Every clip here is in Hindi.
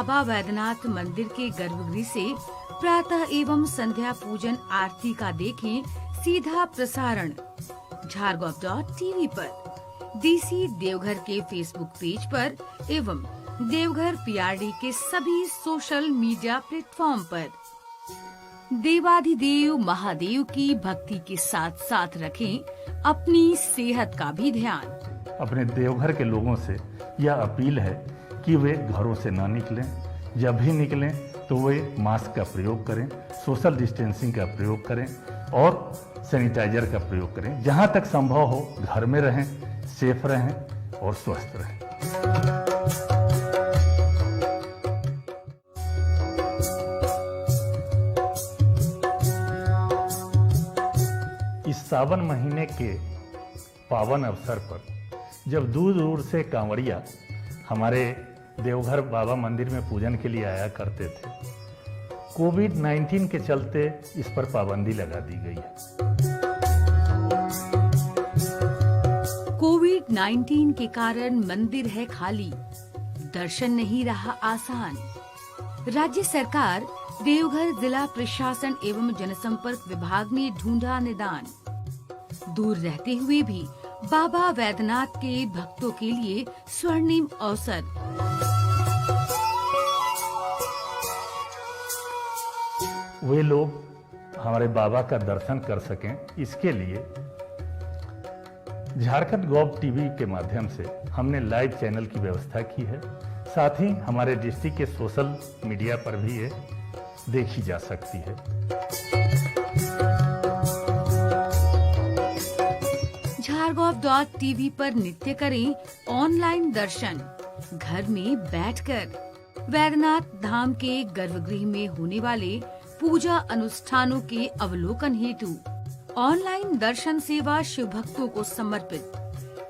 बाबा वैद्यनाथ मंदिर के गर्भगृह से प्रातः एवं संध्या पूजन आरती का देखें सीधा प्रसारण झारगोप.टीवी पर, डीसी देवघर के फेसबुक पेज पर एवं देवघर पीआरडी के सभी सोशल मीडिया प्लेटफॉर्म पर। देवाधिदेव महादेव की भक्ति के साथ साथ रखें अपनी सेहत का भी ध्यान। अपने देवघर के लोगों से यह अपील है कि वे घरों से ना निकलें, जब भी निकलें तो वे मास्क का प्रयोग करें, सोशल डिस्टेंसिंग का प्रयोग करें और सैनिटाइजर का प्रयोग करें। जहां तक संभव हो घर में रहें, सेफ रहें और स्वस्थ रहें। इस सावन महीने के पावन अवसर पर जब दूर दूर से कांवड़िया हमारे देवघर बाबा मंदिर में पूजन के लिए आया करते थे, कोविड-19 के चलते इस पर पाबंदी लगा दी गई है। कोविड-19 के कारण मंदिर है खाली, दर्शन नहीं रहा आसान। राज्य सरकार, देवघर जिला प्रशासन एवं जनसंपर्क विभाग ने ढूंढा निदान। दूर रहते हुए भी बाबा वैद्यनाथ के भक्तों के लिए स्वर्णिम अवसर। वे लोग हमारे बाबा का दर्शन कर सकें, इसके लिए झारखंड गॉव टीवी के माध्यम से हमने लाइव चैनल की व्यवस्था की है। साथ ही हमारे डिस्ट्रिक्ट के सोशल मीडिया पर भी ये देखी जा सकती है। झारगोप.टीवी पर नित्य करें ऑनलाइन दर्शन, घर में बैठकर। वैद्यनाथ धाम के गर्भगृह में होने वाले पूजा अनुष्ठानों के अवलोकन हेतु ऑनलाइन दर्शन सेवा शिव भक्तों को समर्पित।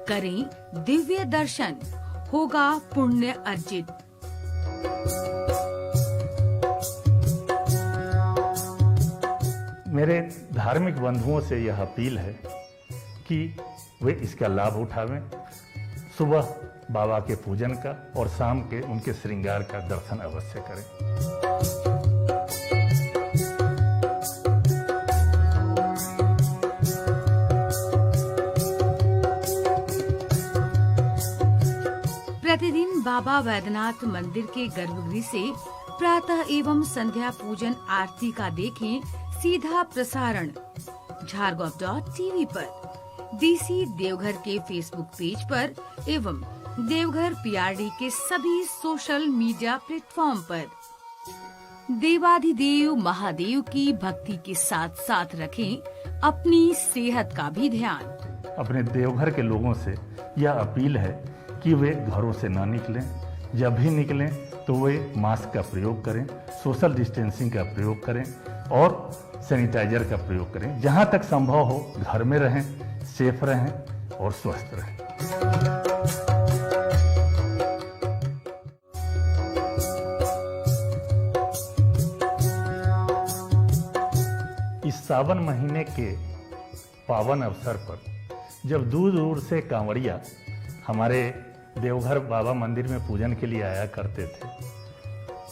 करें दिव्य दर्शन, होगा पुण्य अर्जित। मेरे धार्मिक बंधुओं से यह अपील है कि वे इसका लाभ उठावें। सुबह बाबा के पूजन का और शाम के उनके श्रृंगार का दर्शन अवश्य करें। प्रतिदिन बाबा वैद्यनाथ मंदिर के गर्भगृह से प्रातः एवं संध्या पूजन आरती का देखें सीधा प्रसारण झारगोप.टीवी पर, डीसी देवघर के फेसबुक पेज पर एवं देवघर पीआरडी के सभी सोशल मीडिया प्लेटफॉर्म पर। देवाधिदेव महादेव की भक्ति के साथ साथ रखें अपनी सेहत का भी ध्यान। अपने देवघर के लोगों से यह अपील है कि वे घरों से ना निकलें, जब भी निकलें तो वे मास्क का प्रयोग करें, सोशल डिस्टेंसिंग का प्रयोग करें और सैनिटाइजर का प्रयोग करें। जहां तक संभव हो घर में रहें, सेफ रहें और स्वस्थ रहें। इस सावन महीने के पावन अवसर पर जब दूर दूर से कांवड़िया हमारे देवघर बाबा मंदिर में पूजन के लिए आया करते थे,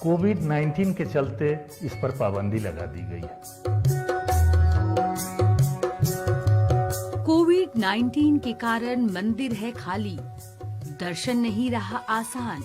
कोविड-19 के चलते इस पर पाबंदी लगा दी गई है। कोविड-19 के कारण मंदिर है खाली, दर्शन नहीं रहा आसान।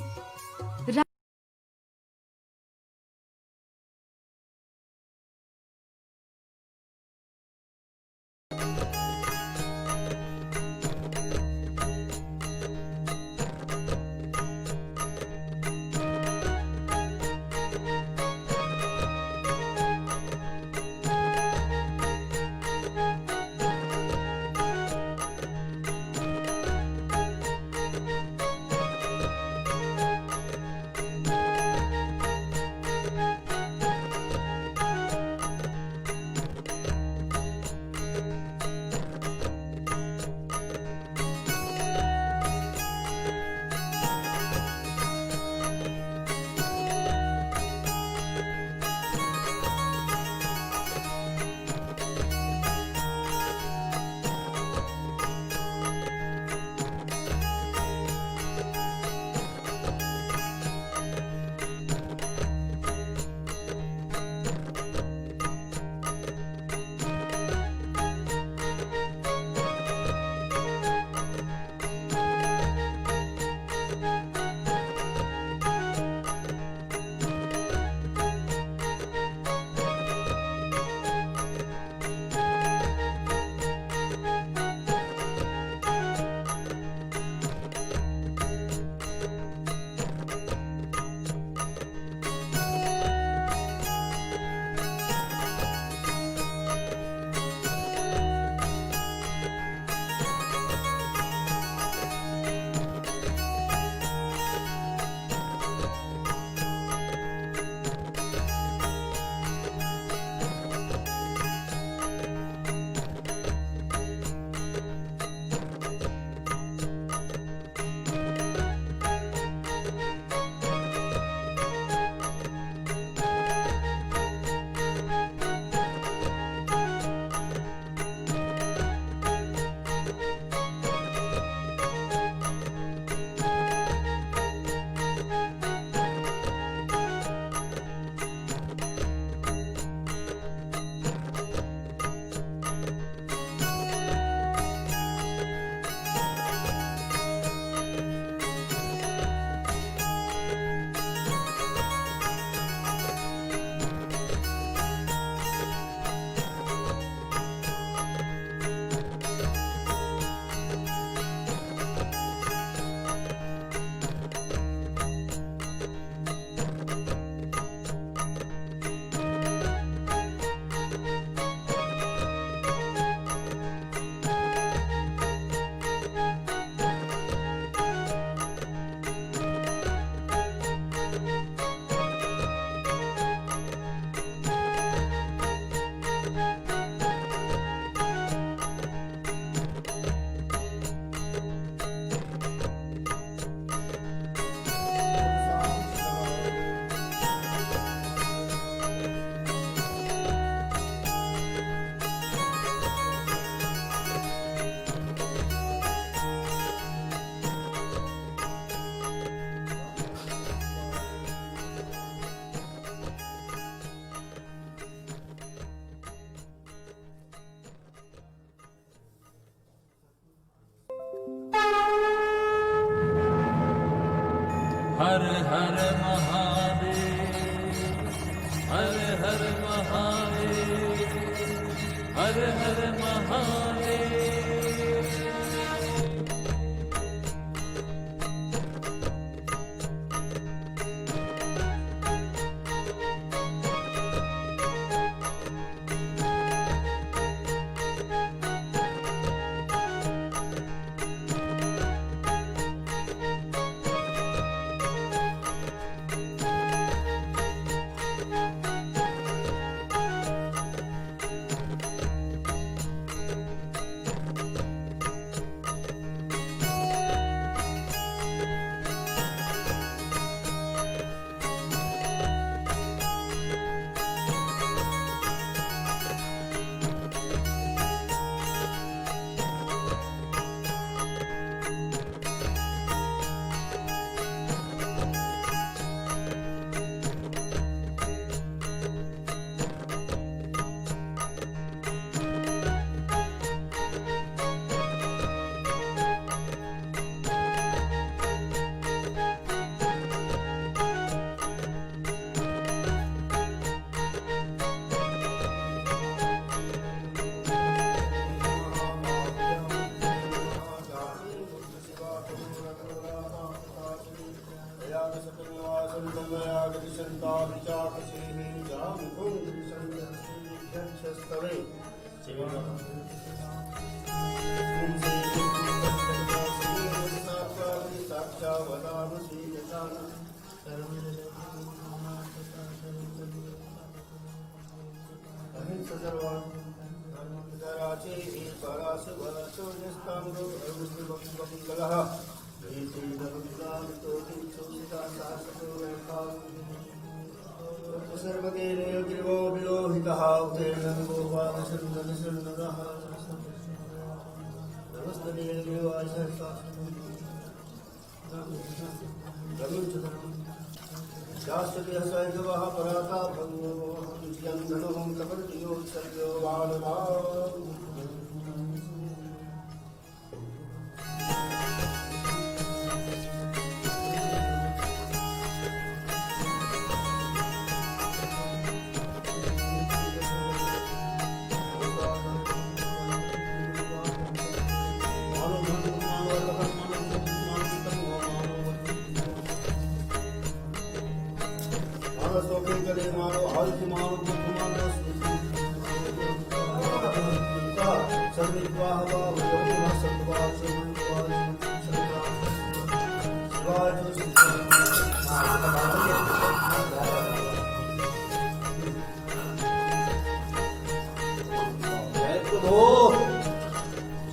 हर हर महादेव, हर हर महादेव, हर हर महादेव।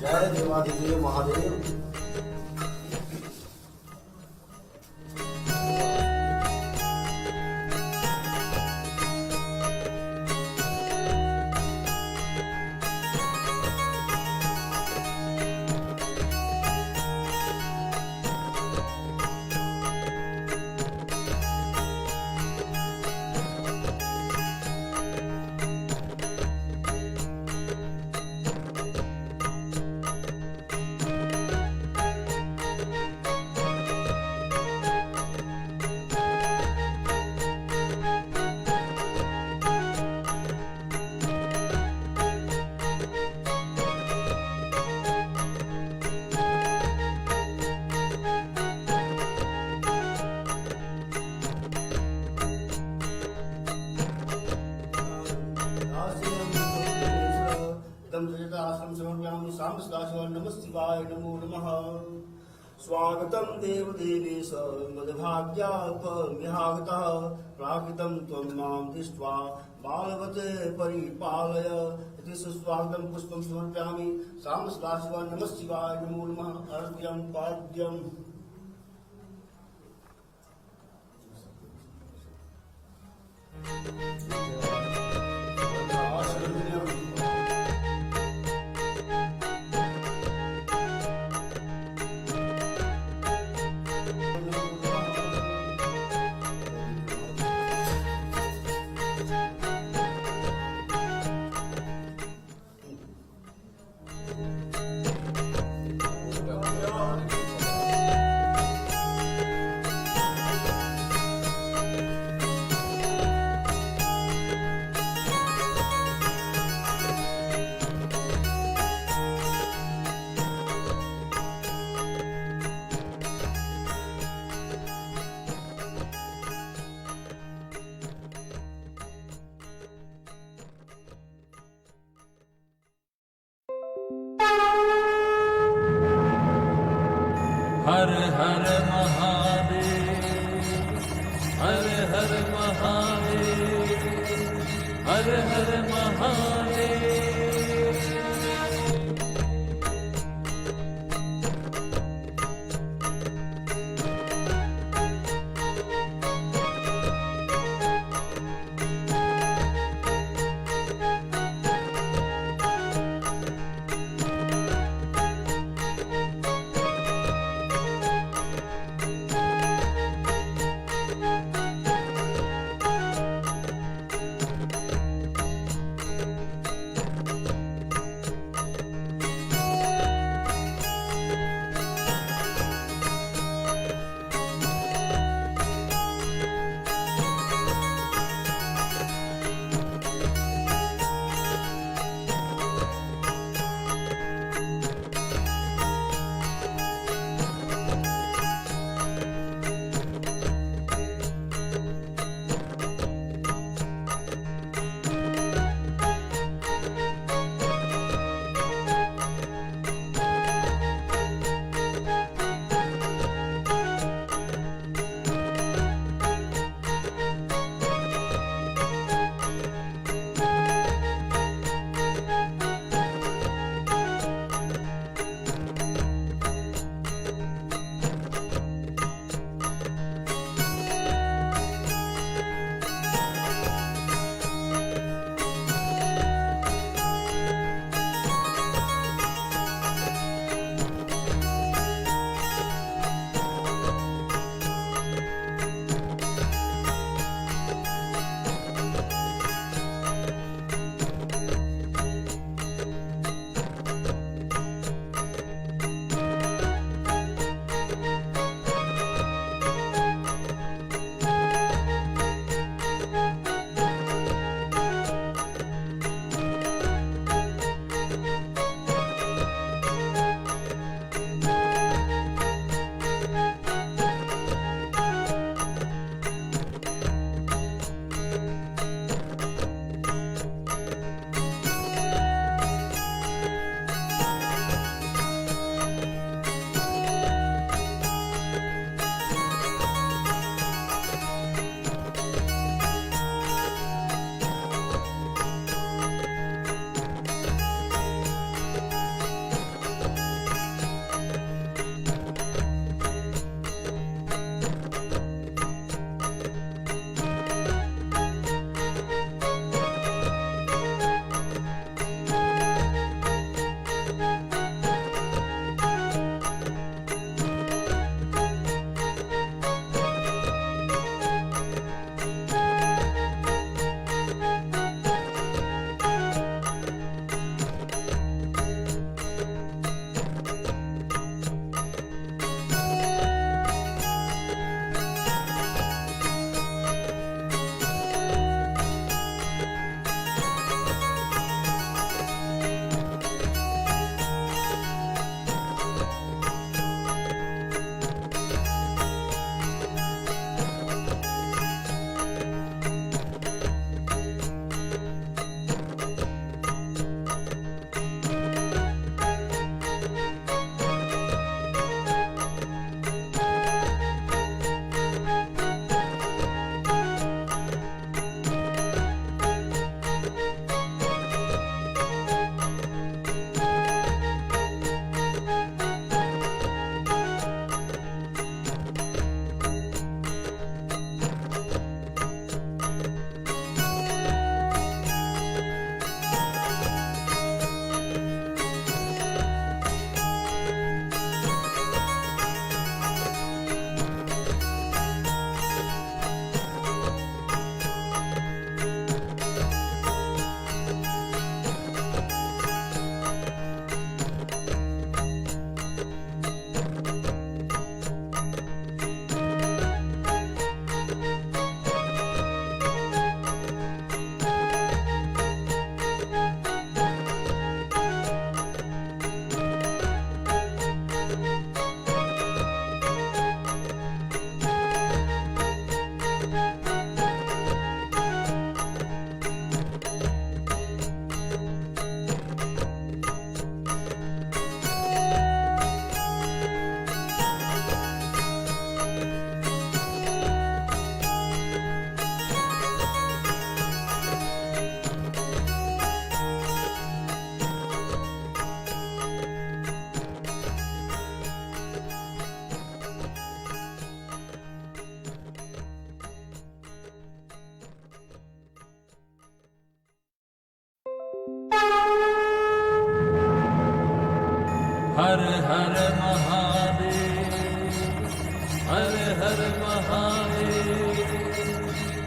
जय देवादिदेव महादेव। नमः शिवाय नमो नमः। स्वागतं देवदेवेश मद्भाग्यापमिहागतः प्राकृतं त्वं मां दृष्ट्वा बालवते परिपालय इति सुस्वागतं पुष्पं समर्पयामि। सामस्दाशिवाय नमः शिवाय नमो नमः। अर्घ्यं पाद्यम् हर हर महादेव, हर हर महादेव, हर हर महादेव। हर हर महादेव, हर हर महादेव,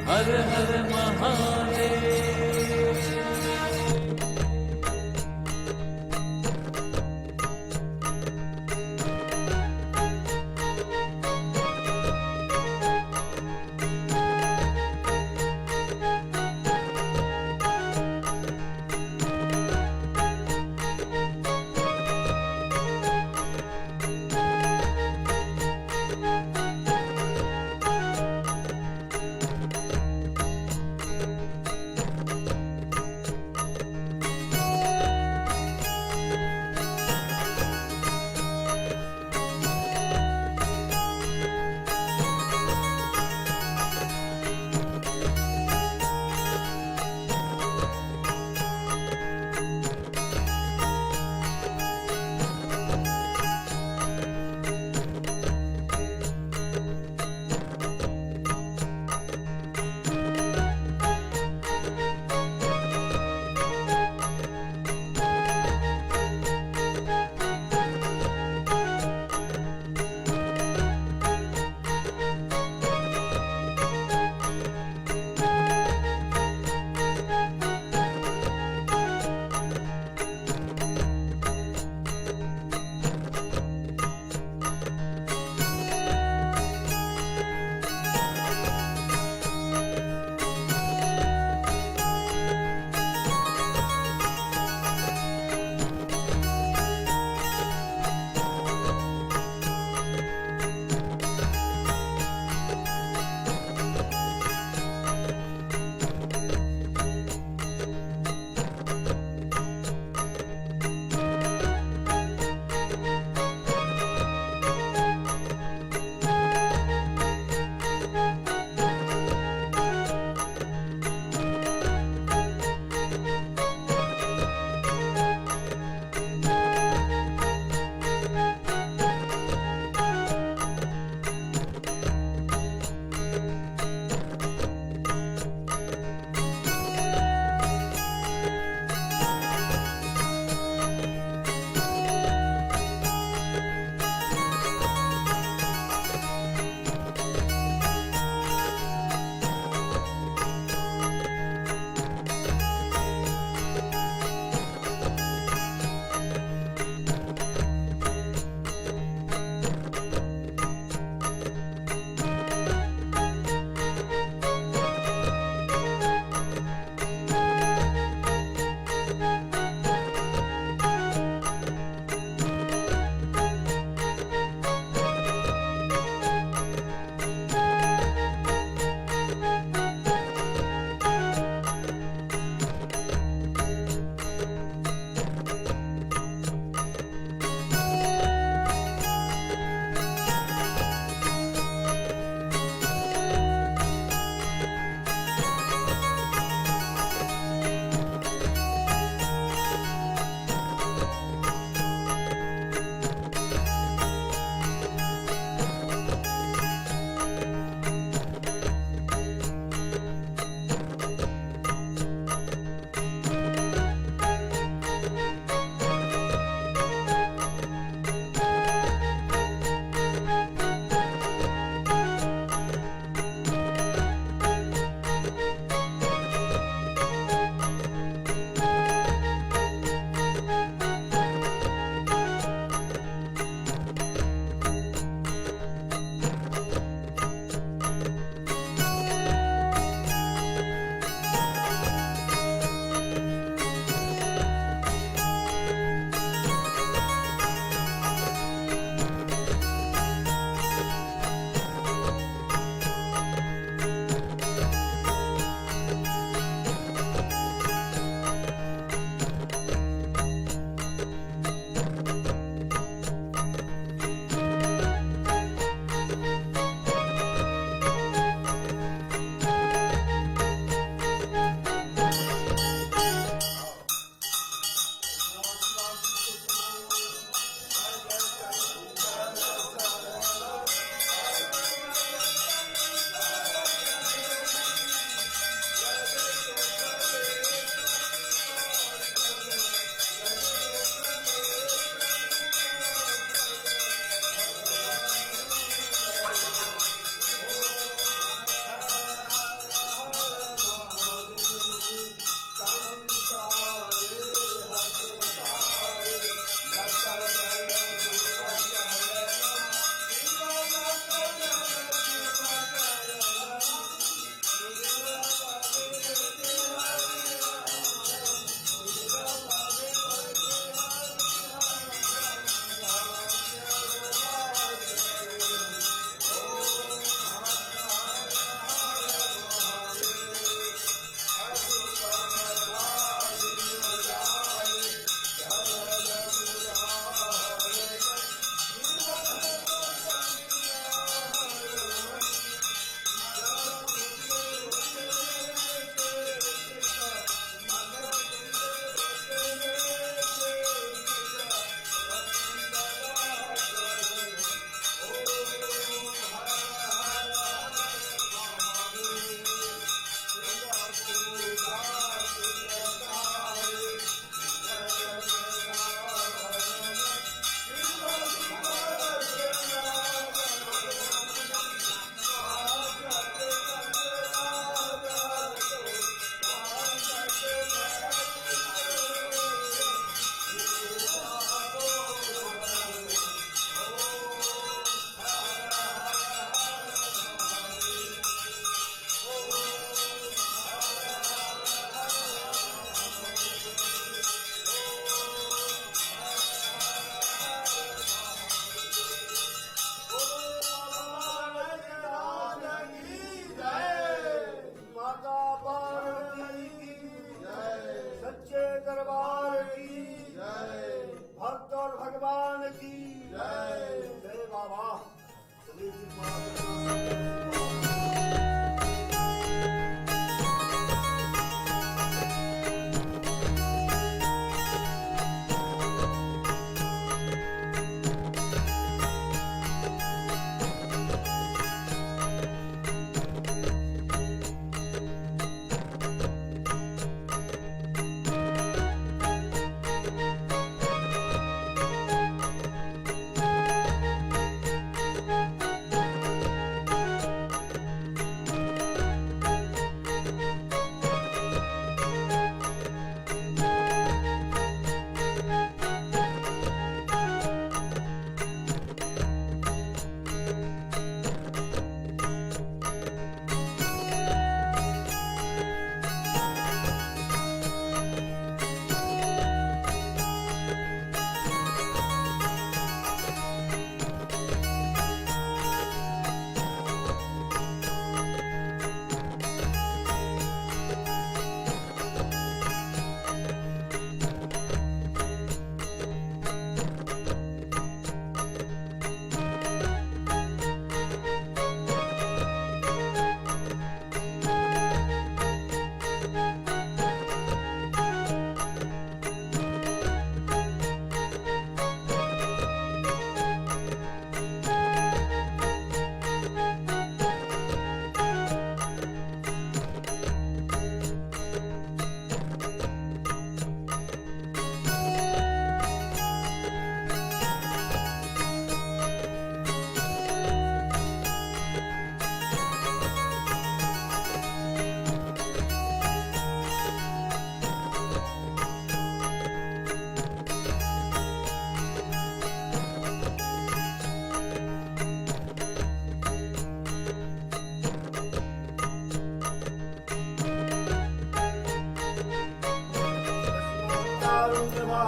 हर हर महादेव।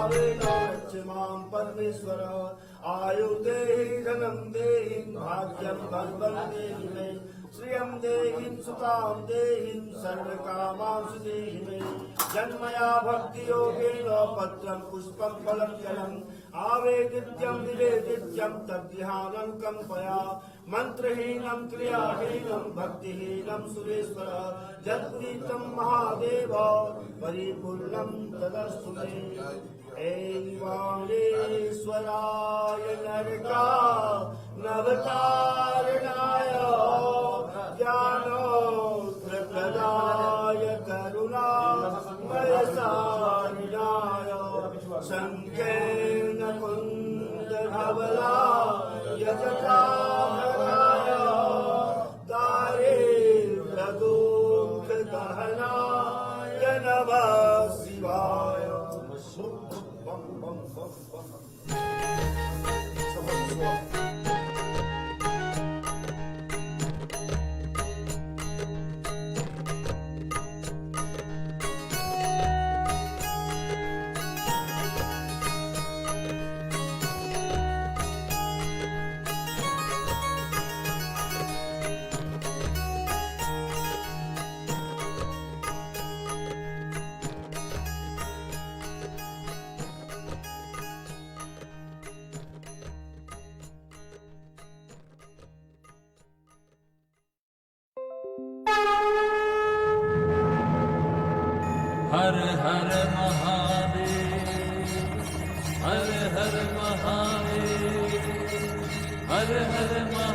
भावेन रक्ष मां परमेश्वर आयु देहि धनं देहि भाग्यं धर्मं देहि मे श्रियं देहि सुतां देहि सर्वकामांशु देहि मे जन्मया भक्तियोगेन पत्रं पुष्पं फलं जलम् आवेदित्यं निवेदित्यं तद्ध्यानं कम्पया मन्त्रहीनं क्रियाहीनं भक्तिहीनं सुरेश्वर यत्प्रीतं महादेव परिपूर्णं तदस्तु मे ऐवाणेश्वराय नरका नवतारणाय ज्ञानोत्रप्रदाय करुणामयसारिणाय शङ्खेन कुन्दधवला यजताभराय दारिद्र्यदुःखदहनाय नमः शिवाय हर हर महादेव, हर हर महादेव, हर हर महादेव।